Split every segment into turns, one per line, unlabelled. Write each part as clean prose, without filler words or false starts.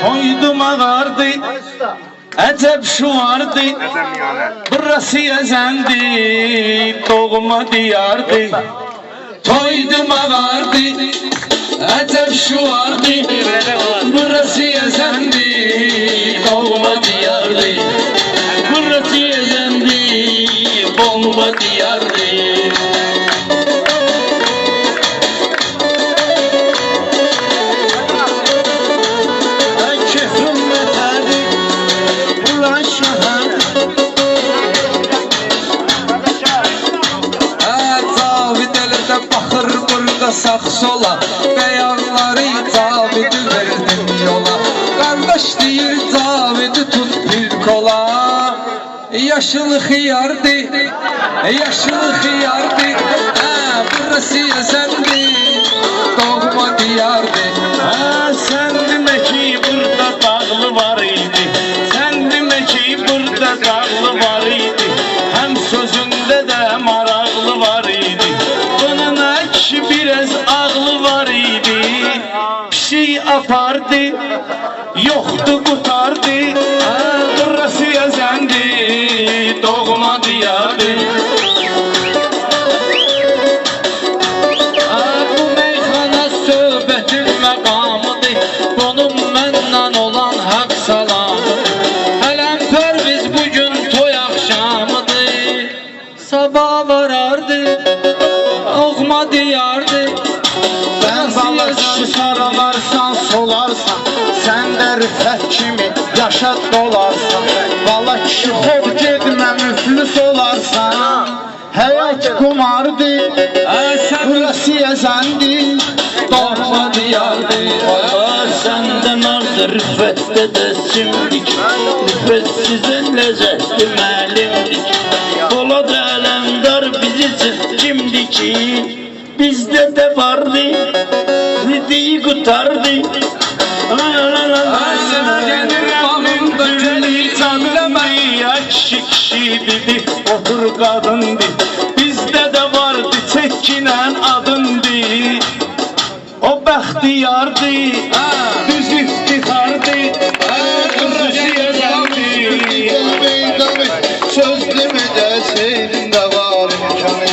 Toydum ağardı, əcəb şu vardı. Burası Əzəndi, doğma diyardı. Toydum ağardı, əcəb şu vardı. Burası Əzəndi, doğma diyardı. Burası Əzəndi, bomba diyardı.
Sağ sola beyanları Zavidi verdim yola. Kardeş deyir Zavidi tut bir kola. Yaşıl xiyardı, yaşıl xiyardı. Burası Əzəndi, doğma diyardı.
Sen demə ki burada dağlı var idi. Sen demə ki burada dağlı var idi. Hem sözünde de maraqlı var idi. Bunun ekşi biraz ağlı var idi. Pişik apardı, yoktu qutardı. Burası Əzəndi, doğma diyardı.
Bu meyxana söhbətin məqamıdır. Bunun məndən olan haqq salamıdır. Hələm pərviz bugün toy axşamıdır. Sabah varardı, oğma diyardı.
Sen balıkçı saralarsan, solarsan. Sen de rüfət kimi yaşa dolarsan. Balıkçı hov gedmə müflüs olarsan. Həyat kumardı, burası Əzəndi, doğma diyardı.
Senden ardı rüfette de simdik. Rüfetsizin lezzetli məlimdik. Polat Alemdar bizi kimdi ki? Bizde de vardı, ridiyi kurtardı.
Kişi dedi, otur kadındı. Bizde de vardı, çekinen adındı. O bəxtiyardı, düz iftihardı. Burası Əzəndi,
söz demede seyrinde var imkanı.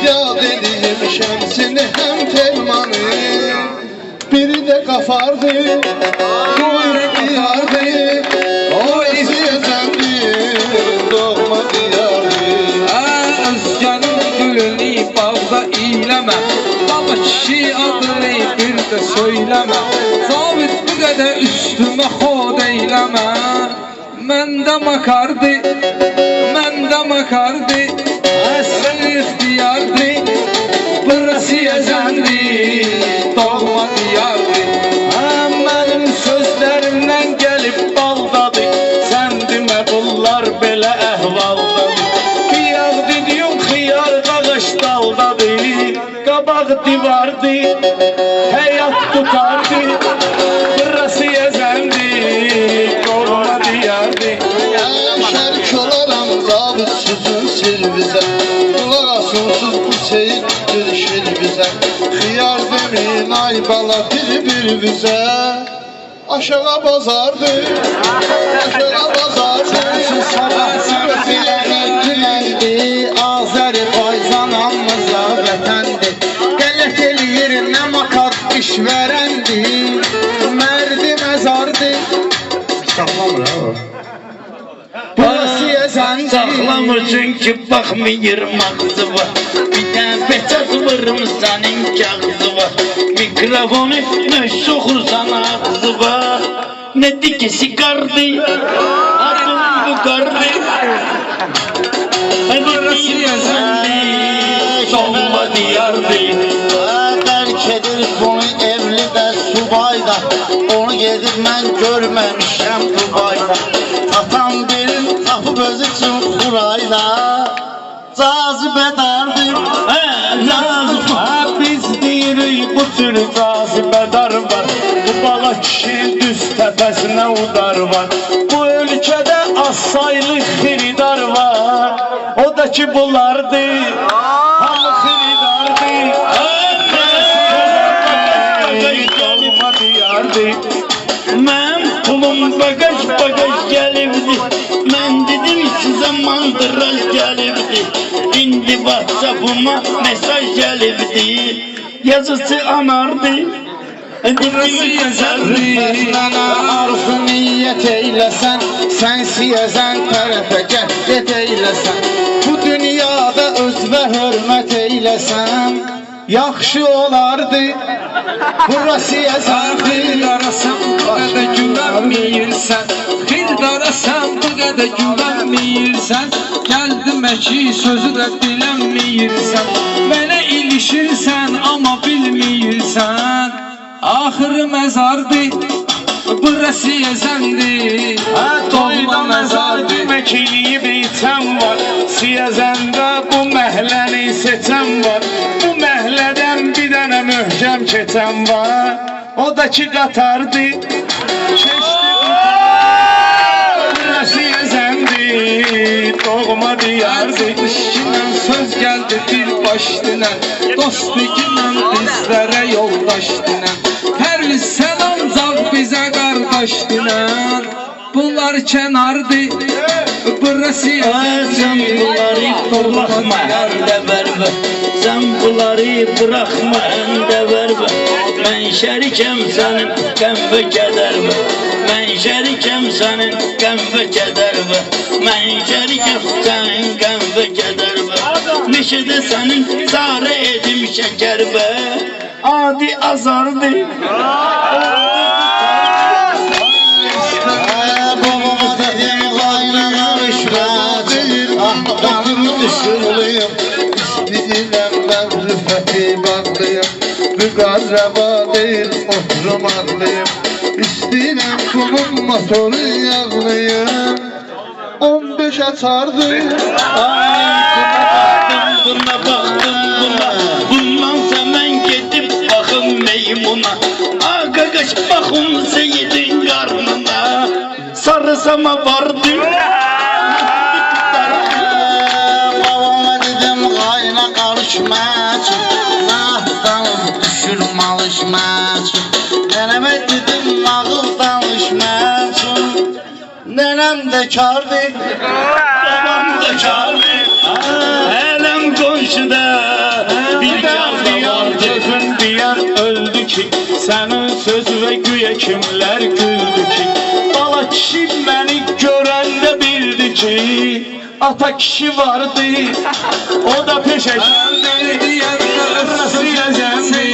Yad edeyim şemsini hem termanı. Biri de kafardı, buyur diyardı. Orası Əzəndi, doğma diyardı.
Özgənin gülünü bağda iyləmə. Baba kişi adını bir də söyləmə. Zabit bu qədər üstümə xod eyləmə. Məndə makardı, məndə makardı. Əsr ixtiyardı, burası Əzəndi, doğma diyardı.
Mənim sözlərimdən gəlib baldadı. Sən demə bunlar belə əhvaldadır. Qiyaq dediyim xiyar qağış daldadı. Qabaq divardı, həyat tutardı. Burası Əzəndi, doğma diyardı.
Şərik olaram zabit sözün sir bizə. Qulaq asılsız bu seyir görüşür bizə. Xiyar demin ay bala bir bizə. Aşağı bazardı, aşağı bazardı.
Sensiz sabahsın
Diləndi,
Azərbaycanımıza vətəndir. Qələt eləyir nə makar işvərəndir. Mərdi məzardır. Saxlamır ha o. Burası Əzəndi.
Saklamır çünkü bakmıyor mağzı var. Bir tane peçet vırım senin kağzı var. Mikrofonu ne sokursan ağzı var. Ne dikisi kardı, adım bu kardı. Burası Əzəndi, doğma diyardı.
terk edir bunu evli de subayda. Onu gedib mən görməmişəm Dubayda. Atam bilir tapıb özü üçün xurayla. Cazibədardır,
Biz deyirik bu tür cazibədar var. Bu bala kişi düz təpəsinə udar var. Bu ölkədə az saylı xiridar var. O da ki bunlardır, hamı xiridardır. Olma diyardır.
Mən pul bagaj gelibdi. Mən dedim sizə mandıraş gəlibdi. İndi WhatsApp'ıma mesaj gəlibdi. Yazısı anardı. Burası yazardı.
Arzu niyyət eyləsən, sən siyəzən tərəfə get eyləsən. Bu dünyada özünə hörmət eyləsən, yaxşı olardı. Burası yazardı.
Xildarasan bu qədər güvənməyirsən, Xildarasan bu qədər güvənməyirsən, Gəldimə ki sözü də bilənməyirsən, Mənə ilişirsən amma bilməyirsən, Axırı məzardı, burası yazandı.
Toyda məzar demək eləyib içəm var. Siyəzəndə bu məhləni seçəm var. Bu məhlədən bir dənə möhkəm keçəm var. O da ki qatardı. Keçdi burası yazandı. Doğma diyardı.
İşindən söz gəldi bir baş dinən, Dost digimən bizlərə yoldaş dinən, Hər sən ancaq bizə qardaş dinən, Bunlar kənardı, burası
Sen bunları bırakma ende verme. Sen bunları bırakma ende verme. Ben şerikem senin gəm ve kederme. Ben şerikem senin gəm ve kederme. Ben şerikem senin gəm ve kederme. Neşede senin zare edim şeker be. Adi azardı.
Babama dedim qaynamış məçin, Ahtamı düşürlüyüm, İstəyirəm mən rüfəti bağlıyım, Müqarrəba deyil oturmalıyım, İstəyirəm bunun motoru yağlıyım, 15 açardı.
Buna baktım buna. Bundansa mən gedib baxım meymuna. Qaqaş baxım seyidin qarnına. Sarısama vardı.
Babama dedim qayna qarışmaçın, Nahtanım düşürmalışmaçın, Nənəmə dedim nağıl danışmaçın, Nənəm də kardı.
Babam da karlı. Elem qonşuda bir karlı vardı.
Sözün deyər öldü ki, sənin söz və güya kimlər güldü ki, Bala kişi məni görəndə bildi ki, ata kişi vardı, o da peşəkərdi, burası yazandı.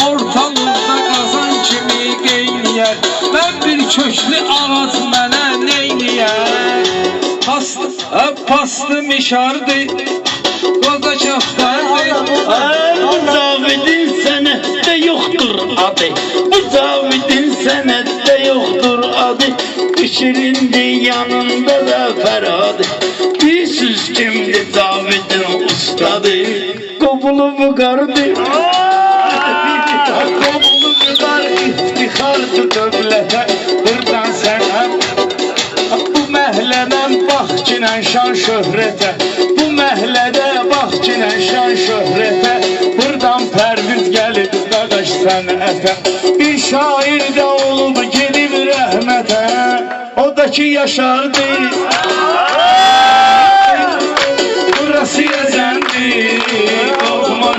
Ortalıqda qazan kimi qeyniyər, Mən bir köklü ağac mənə neyniyər, Pastı mişardı, Qoza kəftərdi,
Bu zavidin sənətdə yoxdur adı. Bu zavidin sənətdə yoxdur adı. Şirindi yanında da Fərhadı. Bilsiz kimdir zavidin ustadı. Qobulu vüqardı.
Qobulu vüqar iftixardı dövlətə, burdan sənə. Bu məhlədən bax kinən şan şöhrətə, bu məhlədə bax kinən şan şöhrətə, burdan pərviz gəlib qaqaş sənətə. Bir şair də olub gedib rəhmətə, o da ki yaşardı. Burası yazandı, qorxma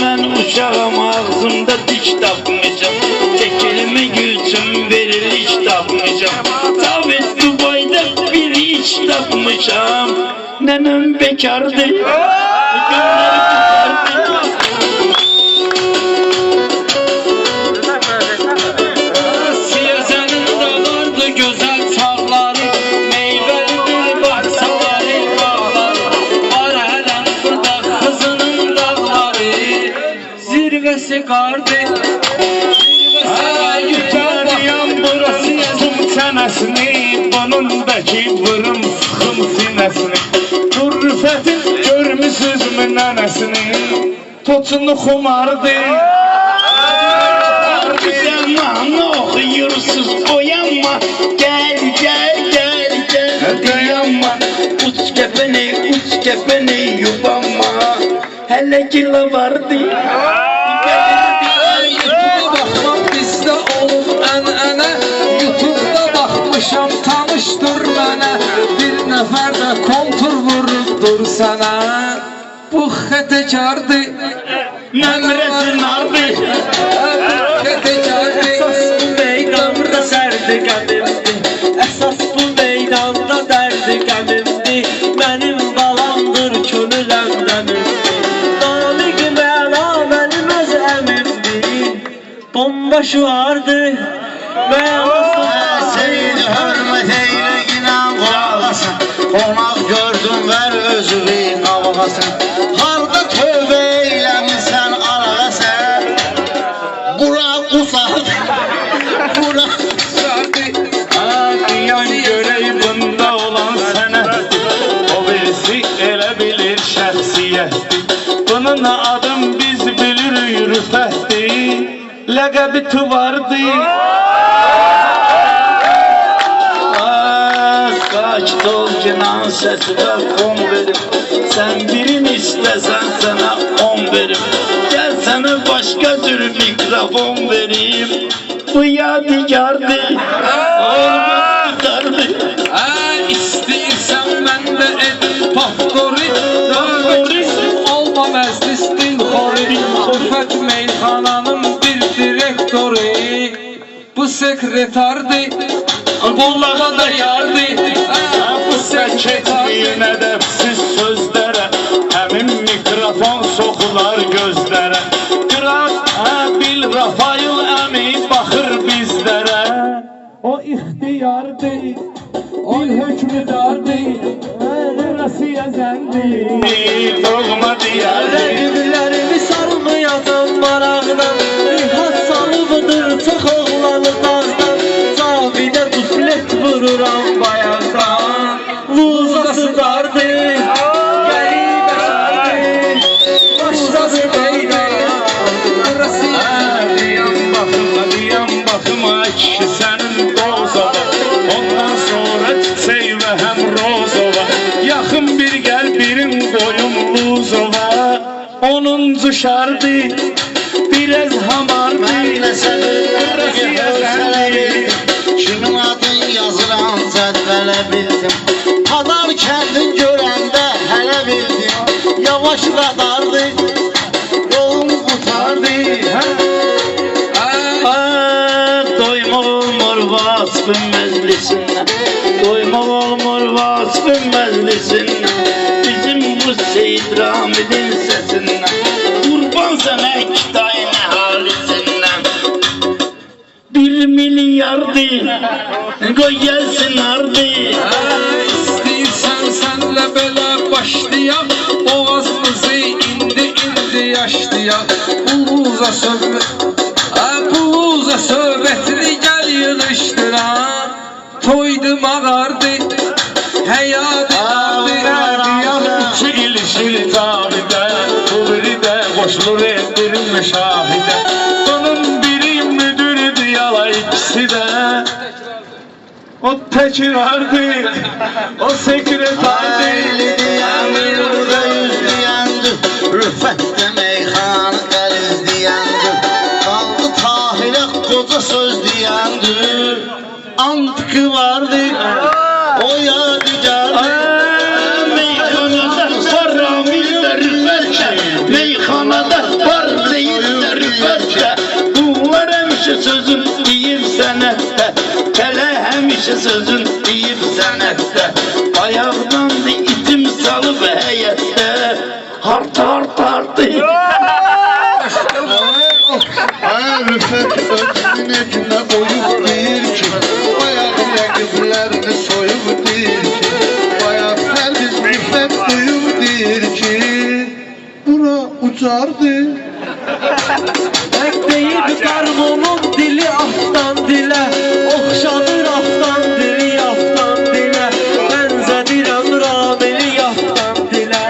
Mən uşağım ağzımda diş tapmışam. Çəkilmək üçün veriliş tapmışam. Davet Dubay'da bir iş tapmışam. Nənəm bekardı. Günləri tutardı.
Siyəzənin də vardı gözəl çağları, Meyvəlidir bağçaları, bağları, Var hələn burada qızının dağları, Zirvəsi qardı,
Yükləyəm burası yazım çənəsini, Bunundakı vırım sıxım sinəsini, Dur rüfətin görmüsüz mü nənəsini, Toçunu xumardı.
Zaman oxuyursuz oyanma. Gel gel gel gel dayanma. Uç kefeni yubanma. Hele kila vardı.
Baxma bizdə olub ənənə,
nəfər də
Kontur vurubdur sana. Bu xətekardır.
Nəmrəsi nardır.
Xətekardır.
Əsas bu meydanda dərdi qəmimdir. Əsas bu meydanda dərdi qəmimdir. Mənim qalandır könül əmrəmimdir. Namiq məna mənim öz əmimdir. Bomba şuardır.
Seyid hörmət eylə inan qulaqasın. Qonaq gördüm ver özünü qavğasın. Harda tövbə eyləmişsən arağasən. Bura qusardı. Bura
Diyan görək bunda olan sənətdir. O birisi elə bilir şəxsiyyətdir. Bunun adım biz bilirik rüfətdir. Ləqəbi tuvardır.
Sakit ol cinan sesine kon verim. Sen birim istesen sana 10 verim. Gel sana başka tür mikrofon vereyim. Bu yadigardı. Olmaz tutardı.
İstəyirsən məndə edin paftori. Olma məclisdin xori. Rüfət meyxananın bir direktori. Bu sekretardır. Bunlara da yardır.
Bu səketliyin ədəbsiz sözlərə. Həmin mikrofon soxular gözlərə. Qırat bil Rafail əmi baxır bizlərə. O ixtiyardır, bil hökmüdardır. Rəsiyə zəndir, doğma diyardır. Rəqiblərimi sarmayacam maraqdan. İlhat salıbıdır çox oğlanı dağdan. Cavidə duplet vururam bayaqdan. Luzası dardır, qəribə şardır. Başlası deydir, Diyam baxıma kişi sənin dozava. Ondan sonra çiçək və həm rozova. Yaxın bir gəl birin qoyum luzova. 10-cu şardı, biraz hamardı.
Məhləsə
Rəsiyə zəndir.
kimin adın yazıram cədvələ bildim. Hadar kəndin görəndə hələ bildim. Yavaş qadardı, yolum qutardı.
Doymaq olmur vasfın məclisindən. Doymaq olmur vasfın məclisindən. Bizim bu Seyid Ramidin səsindən. Qurban sənə Kitayın əhalisindən. 1 milyardı, qoy gəlsin ardı.
İstəyirsən sənlə belə başlayaq. Boğazımızı indi yaşlayaq. Buluza söhbətini gəl yığışdıran. Toydum ağardı, həyat
Diyar iki ilişir tabidə. Bu biri də qoşulur etdirir müşahidə. Bunun biri müdürdür yala ikisi də. O təkrardır, o sekretardır.
Ayli deyəndir, burada yüz deyəndir. Rüfətdə meyxanı qəliz deyəndir. Qaldı Tahirə qoca söz deyəndir. Antıqı vardı, o yadigardır.
Meyxanada var Ramillər bəlkə. Meyxanada var Seyidlər bəlkə. Bunlar həmişə sözün deyib sənətdə. Hələ həmişə sözün deyib sənətdə. Ayaqdandı itim salıb həyətdə. Hartardı.
Rüfət özünün günə qoyub deyir ki, bayaq rəqiblərini soyub deyir ki, bayaq sərviz rüfət duyub deyir ki, bura ucardı.
Deyib qarmonun dili aftan dilə. Oxşadır aftan dili aftan dilə. Bənzədirəm Ramili aftan dilə.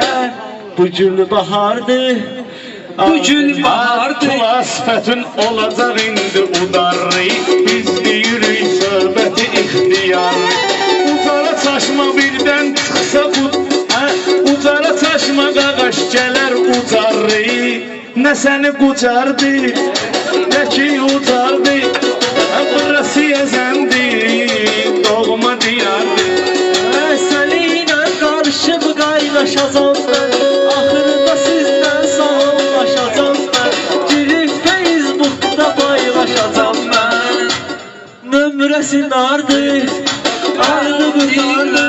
Bu gül bahardır, bu gül bahardır. Atla sifətin olacaq indi udarı. Biz deyirik söhbəti ixtiyarı. Ucara çaşma birdən çıxsa bu. Ucara çaşma qaqaş gələr ucarı. Nə səni qucardı, nə ki ucardı. Burası yəzəndi, doğma diyardı. Səni
ömrəsin dardı, ayını qırdardı.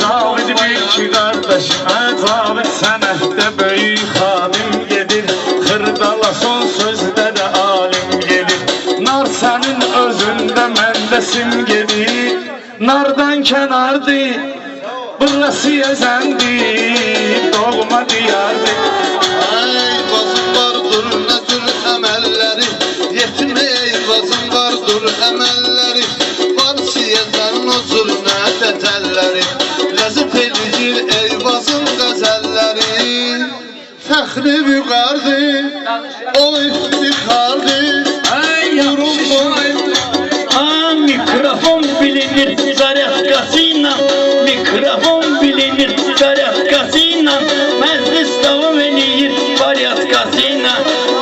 Cavid bil ki kardeşim, Cavid sənətdə böyük xadim gedir, Xırdala son sözdə də alim gelir. Nar sənin özündə məndə simgedir, nardan kənardır, burası yezəndir, doğma diyardır.
Eyvazın vardır ne tür emelleri, yetim eyvazın vardır emelleri, var siyezen huzur ne tetelleri, lezip edici eyvazın gazelleri. Fəxri büqardı, o iftikardı,
Yavrum boy,
Mikrofon bilinir zarafkasıyla, mikrofon bilinir zarafkasıyla, meclis devam ediyor baryatkasıyla,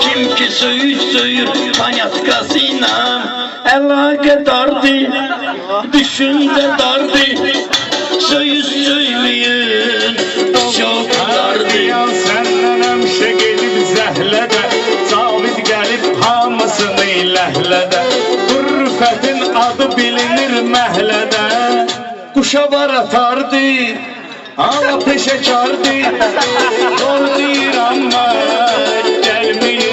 kim ki söyür panyatkasıyla, əlaqə dardı, düşünce dardı, söyleyin çok dardı.
Yan səndən həmişə gedib zəhlədə, Cavid gəlib hamısını ləhlədə, Rüfətin adı bilinir məhlədə, Quşa var atardı, ala peşəkardı, Zor deyir amma gəlməyir